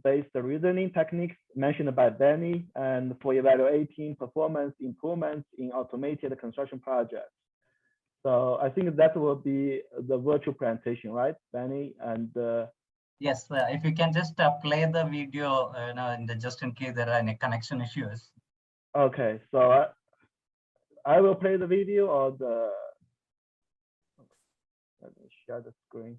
based reasoning techniques mentioned by Benny, and for evaluating performance improvements in automated construction projects. So I think that will be the virtual presentation, right, Benny? And yes, if you can just play the video, just in case there are any connection issues. Okay, so I will play the video or the. Let me share the screen.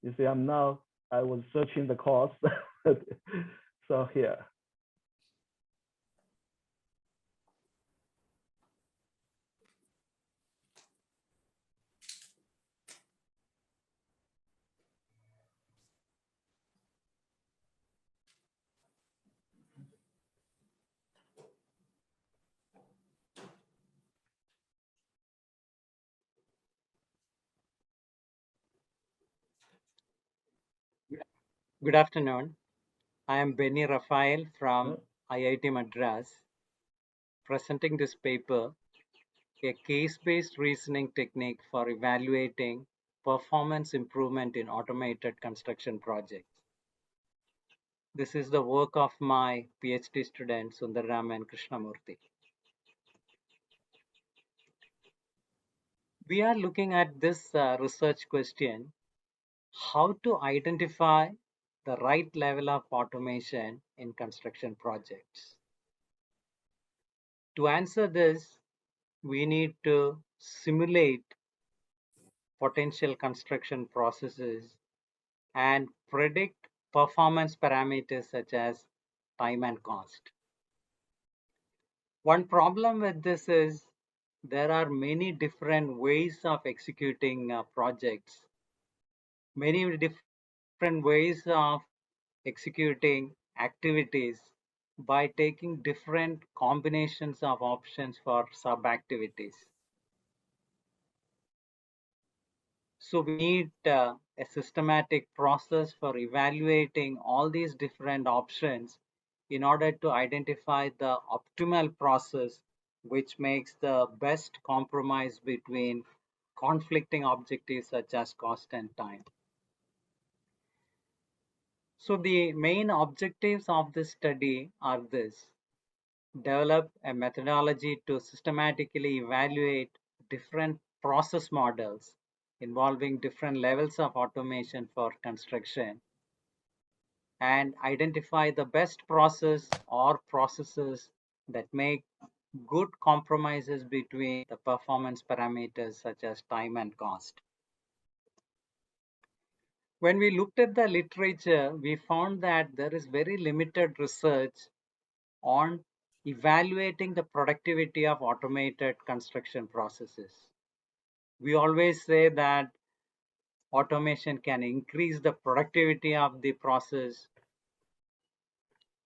You see, I was searching the course. So here. Good afternoon. I am Benny Raphael from IIT Madras, presenting this paper, a case-based reasoning technique for evaluating performance improvement in automated construction projects. This is the work of my PhD student Sundararaman and Krishnamurthy. We are looking at this research question, how to identify the right level of automation in construction projects. To answer this, we need to simulate potential construction processes and predict performance parameters such as time and cost. One problem with this is there are many different ways of executing projects, many different ways of executing activities by taking different combinations of options for sub-activities. So we need a systematic process for evaluating all these different options in order to identify the optimal process which makes the best compromise between conflicting objectives such as cost and time. So the main objectives of this study are this: develop a methodology to systematically evaluate different process models involving different levels of automation for construction, and identify the best process or processes that make good compromises between the performance parameters such as time and cost. When we looked at the literature, we found that there is very limited research on evaluating the productivity of automated construction processes. We always say that automation can increase the productivity of the process.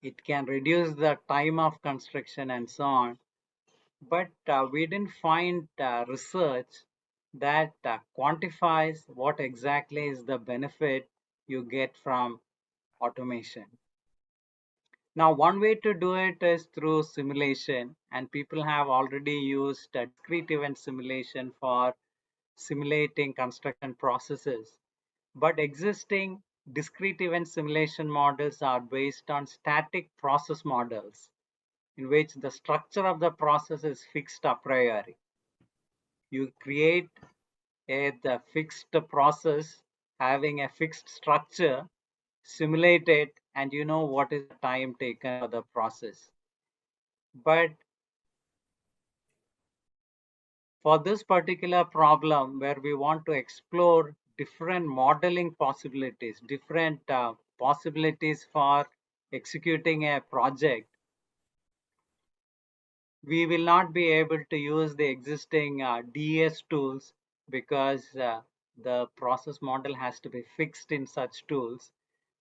It can reduce the time of construction and so on. But we didn't find research that quantifies what exactly is the benefit you get from automation. Now, one way to do it is through simulation, and people have already used discrete event simulation for simulating construction processes. But existing discrete event simulation models are based on static process models in which the structure of the process is fixed a priori. You create the fixed process having a fixed structure, simulate it, and you know what is the time taken for the process. But for this particular problem, where we want to explore different modeling possibilities, different possibilities for executing a project, we will not be able to use the existing DES tools because the process model has to be fixed in such tools.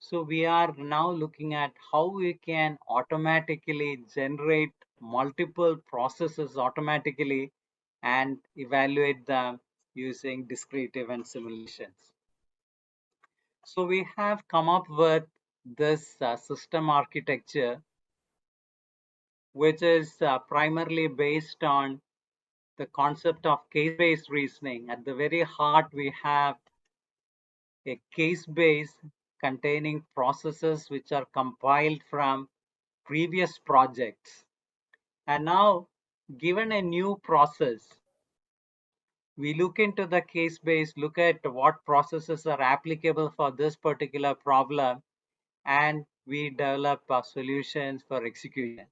So we are now looking at how we can automatically generate multiple processes automatically and evaluate them using discrete event simulations. So we have come up with this system architecture, which is primarily based on the concept of case-based reasoning. At the very heart, we have a case base containing processes which are compiled from previous projects. And now, given a new process, we look into the case base, look at what processes are applicable for this particular problem, and we develop solutions for execution.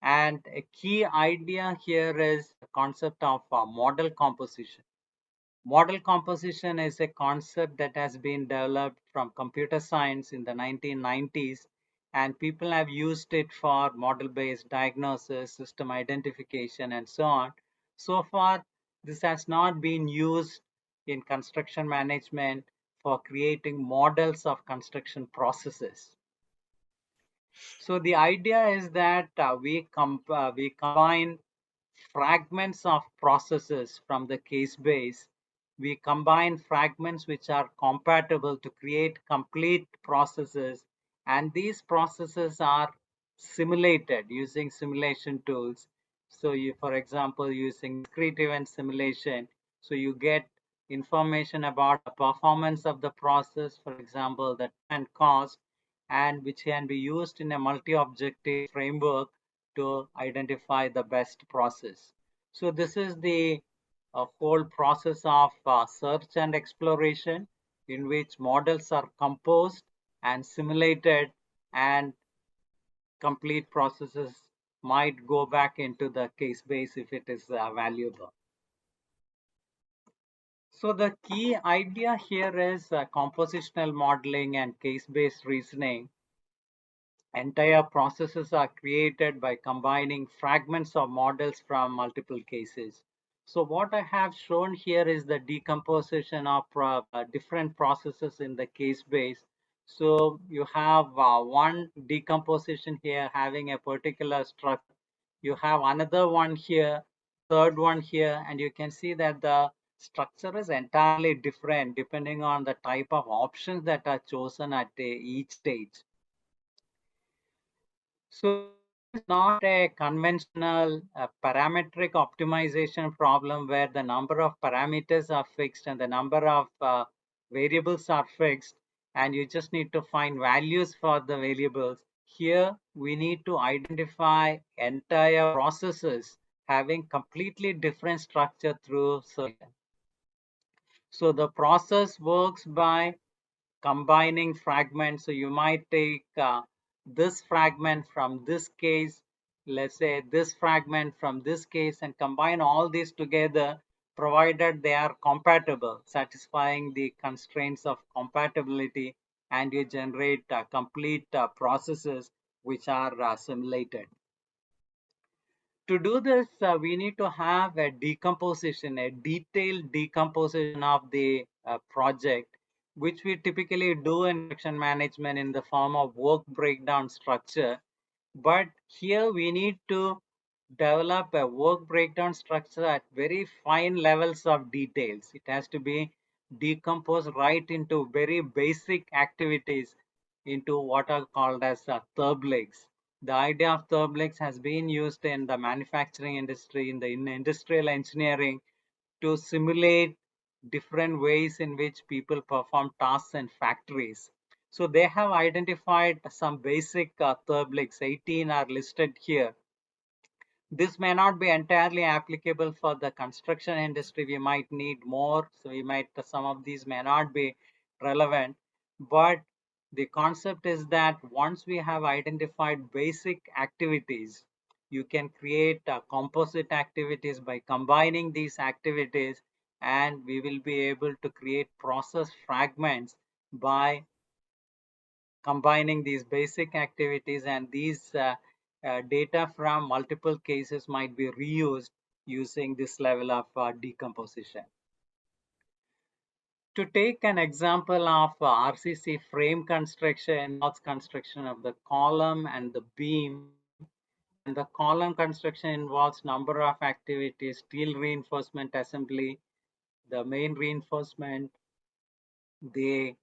And a key idea here is the concept of model composition. Model composition is a concept that has been developed from computer science in the 1990s, and people have used it for model-based diagnosis, system identification, and so on. So far, this has not been used in construction management for creating models of construction processes. So the idea is that we combine fragments of processes from the case base. We combine fragments which are compatible to create complete processes, and these processes are simulated using simulation tools. So you, for example, using discrete event simulation, so you get information about the performance of the process, for example, the time and cost, and which can be used in a multi-objective framework to identify the best process. So this is the whole process of search and exploration, in which models are composed and simulated, and complete processes might go back into the case base if it is valuable. So the key idea here is compositional modeling and case-based reasoning. Entire processes are created by combining fragments of models from multiple cases. So what I have shown here is the decomposition of different processes in the case base. So you have one decomposition here having a particular structure. You have another one here, third one here, and you can see that the structure is entirely different depending on the type of options that are chosen at each stage. So this is not a conventional parametric optimization problem where the number of parameters are fixed and the number of variables are fixed, and you just need to find values for the variables. Here, we need to identify entire processes having completely different structure through selection. So the process works by combining fragments. So you might take this fragment from this case, let's say this fragment from this case, and combine all these together, provided they are compatible, satisfying the constraints of compatibility, and you generate complete processes which are simulated. To do this, we need to have a decomposition, a detailed decomposition of the project, which we typically do in construction management in the form of work breakdown structure. But here we need to develop a work breakdown structure at very fine levels of details. It has to be decomposed right into very basic activities, into what are called as therbligs. The idea of therbligs has been used in the manufacturing industry, in industrial engineering, to simulate different ways in which people perform tasks in factories. So they have identified some basic therbligs. 18 are listed here. This may not be entirely applicable for the construction industry. We might need more, so some of these may not be relevant. But the concept is that once we have identified basic activities, you can create composite activities by combining these activities, and we will be able to create process fragments by combining these basic activities, and these data from multiple cases might be reused using this level of decomposition. To take an example of RCC frame construction, involves construction of the column and the beam. And the column construction involves number of activities: steel reinforcement assembly, the main reinforcement, the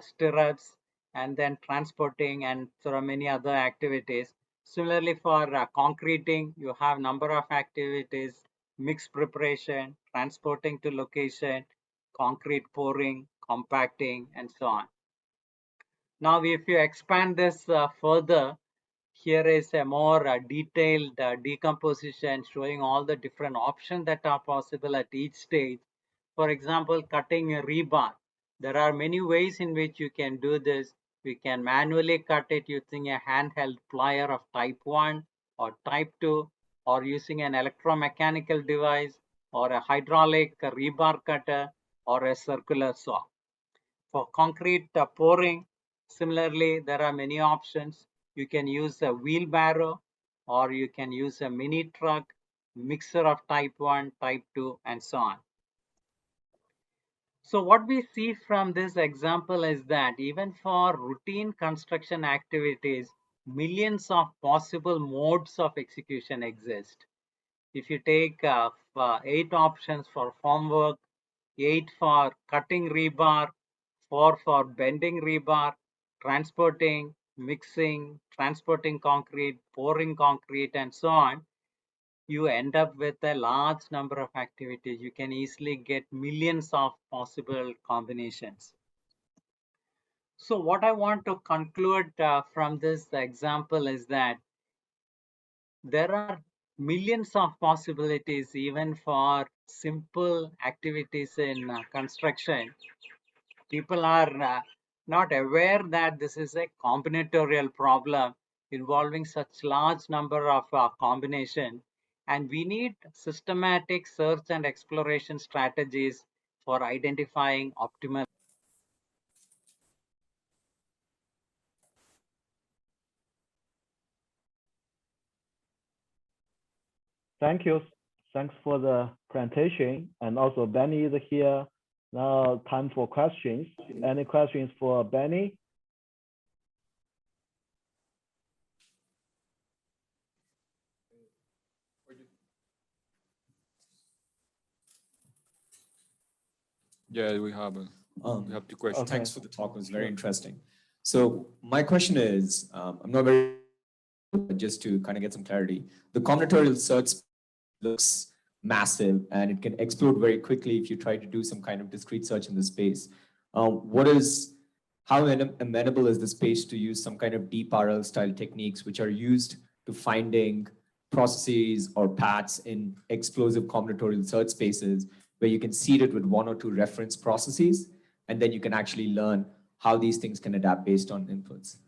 stirrups, and then transporting, and there are many other activities. Similarly, for concreting, you have number of activities: mix preparation, transporting to location, concrete pouring, compacting, and so on. Now, if you expand this further, here is a more detailed decomposition showing all the different options that are possible at each stage. For example, cutting a rebar. There are many ways in which you can do this. We can manually cut it using a handheld plier of type 1 or type 2, or using an electromechanical device, or a hydraulic rebar cutter, or a circular saw. For concrete pouring, similarly, there are many options. You can use a wheelbarrow, or you can use a mini truck, mixer of type 1, type 2, and so on. So what we see from this example is that even for routine construction activities, millions of possible modes of execution exist. If you take 8 options for formwork, 8 for cutting rebar, 4 for bending rebar, transporting, mixing, transporting concrete, pouring concrete, and so on, you end up with a large number of activities. You can easily get millions of possible combinations. So what I want to conclude from this example is that there are millions of possibilities even for simple activities in construction. People are not aware that this is a combinatorial problem involving such large number of combination, and we need systematic search and exploration strategies for identifying optimal. Thank you. Thanks for the presentation. And also Benny is here. Now time for questions. Any questions for Benny? Yeah, we have 2 questions. Okay. Thanks for the talk. It was very interesting. So my question is, I'm not very, but just to kind of get some clarity, the combinatorial search looks massive and it can explode very quickly if you try to do some kind of discrete search in the space. How amenable is the space to use some kind of deep RL style techniques which are used to finding processes or paths in explosive combinatorial search spaces where you can seed it with 1 or 2 reference processes, and then you can actually learn how these things can adapt based on inputs?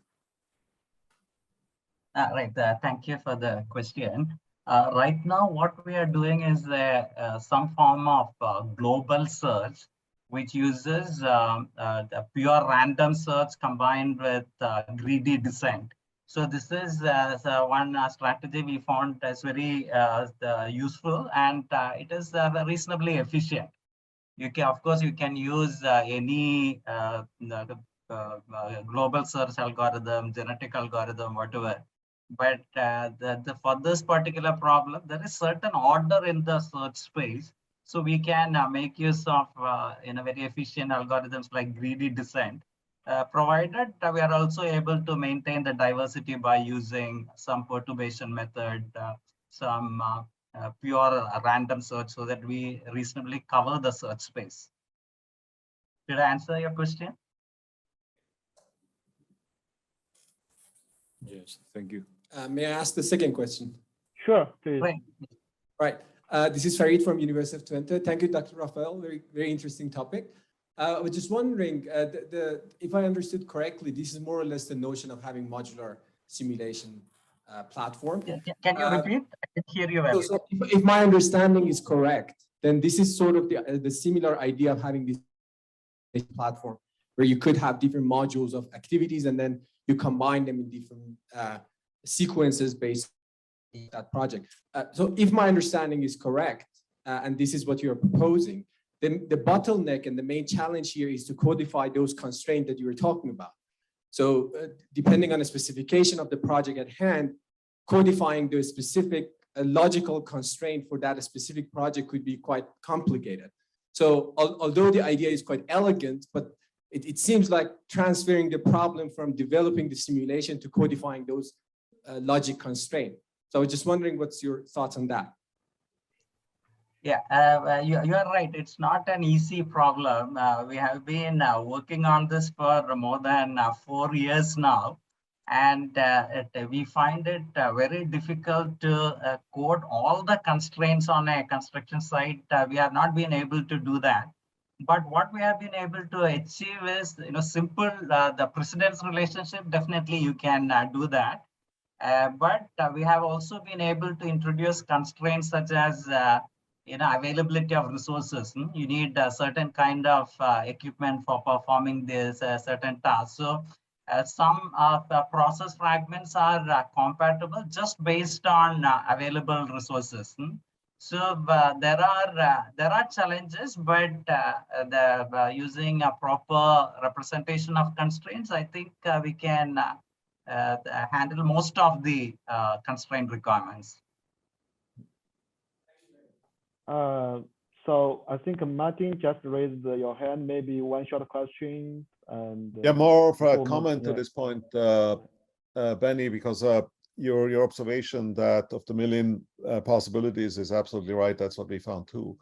Right. Thank you for the question. Right now, what we are doing is some form of global search, which uses the pure random search combined with greedy descent. So this is one strategy we found as very useful, and it is reasonably efficient. You can, of course, you can use any global search algorithm, genetic algorithm, whatever. But for this particular problem, there is certain order in the search space. So we can make use of in a very efficient algorithms like greedy descent, provided we are also able to maintain the diversity by using some perturbation method, some pure random search, so that we reasonably cover the search space. Did I answer your question? Yes, thank you. May I ask the second question? Sure, please. Right. This is Farid from University of Twente. Thank you, Dr. Raphael. Very interesting topic. I was just wondering, if I understood correctly, this is more or less the notion of having modular simulation platform. Can you repeat? I can hear you well. So if my understanding is correct, then this is sort of the similar idea of having this platform where you could have different modules of activities and then you combine them in different sequences based on that project. So if my understanding is correct, and this is what you're proposing, then the bottleneck and the main challenge here is to codify those constraints that you were talking about. So depending on the specification of the project at hand, codifying the specific logical constraint for that specific project could be quite complicated. So although the idea is quite elegant, but it seems like transferring the problem from developing the simulation to codifying those logic constraints. So I was just wondering, what's your thoughts on that? Yeah, you are right. It's not an easy problem. We have been working on this for more than 4 years now. And we find it very difficult to code all the constraints on a construction site. We have not been able to do that. But what we have been able to achieve is, simple, the precedence relationship, definitely you can do that. But we have also been able to introduce constraints such as availability of resources. You need a certain kind of equipment for performing this certain task. So some of the process fragments are compatible just based on available resources. So there are challenges, but using a proper representation of constraints, I think we can handle most of the constraint requirements. So I think Martin just raised your hand, maybe one short question. And yeah, more of a before comment to yeah. this point, Benny, because your observation that of the million possibilities is absolutely right. That's what we found too.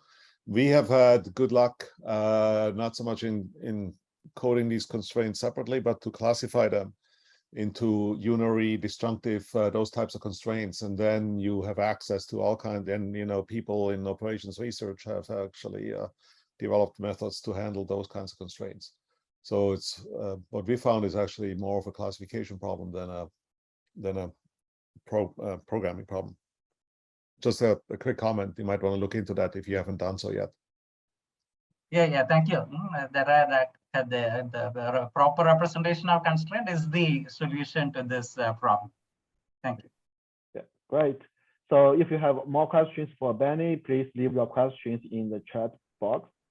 We have had good luck, not so much in coding these constraints separately, but to classify them into unary, disjunctive, those types of constraints, and then you have access to all kinds. And people in operations research have actually developed methods to handle those kinds of constraints. So it's what we found is actually more of a classification problem than a programming problem. Just a quick comment. You might want to look into that if you haven't done so yet. Yeah, thank you. There are the proper representation of constraint is the solution to this problem. Thank you. Yeah, great. So if you have more questions for Benny, please leave your questions in the chat box.